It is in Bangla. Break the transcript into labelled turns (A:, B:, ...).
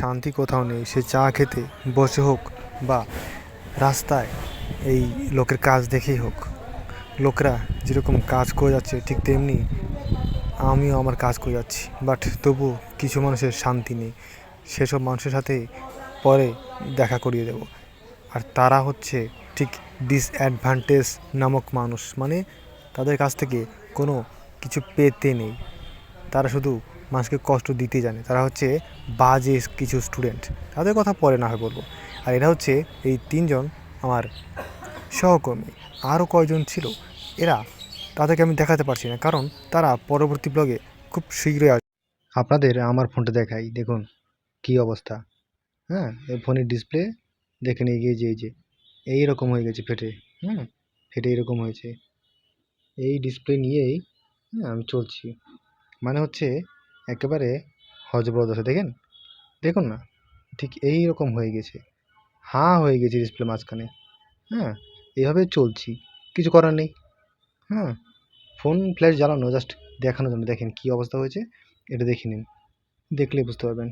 A: শান্তি কোথাও নেই। সে চা খেতে বসে হোক বা রাস্তায় এই লোকের কাজ দেখেই হোক, লোকরা যেরকম কাজ করে যাচ্ছে ঠিক তেমনি আমিও আমার কাজ করে যাচ্ছি, বাট তবু কিছু মানুষের শান্তি নেই। সেসব মানুষের সাথে পরে দেখা করিয়ে দেব। আর তারা হচ্ছে ঠিক ডিসঅ্যাডভান্টেজ নামক মানুষ, মানে তাদের কাছ থেকে কোনো কিছু পেতে নেই, তারা শুধু মানুষকে কষ্ট দিতে জানে। তারা হচ্ছে বাজে কিছু স্টুডেন্ট, তাদের কথা পরে না হয় বলবো। আর এরা হচ্ছে এই তিনজন আমার সহকর্মী। আরও কয়জন ছিল, এরা তাদেরকে আমি দেখাতে পারছি না কারণ তারা পরবর্তী ব্লগে খুব শীঘ্রই আসবে। আপনাদের আমার ফোনটা দেখাই, দেখুন কি অবস্থা। হ্যাঁ, এই ফোনের ডিসপ্লে দেখেন, এই যে এইরকম হয়ে গেছে ফেটে। হুম, ফেটে এরকম হয়েছে। এই ডিসপ্লে নিয়েই আমি চলছি, মানে হচ্ছে একেবারে হজবরদশা। দেখেন, দেখুন না, ঠিক এই রকম হয়ে গেছে, হাঁ হয়ে গেছে ডিসপ্লে মাঝখানে। হ্যাঁ, এভাবে চলছি, কিছু করার নেই। হ্যাঁ, ফোন ফ্ল্যাশ জ্বালানো জাস্ট দেখানোর জন্য। দেখেন কি অবস্থা হয়েছে, এটা দেখে নিন, দেখলেই বুঝতে পারবেন।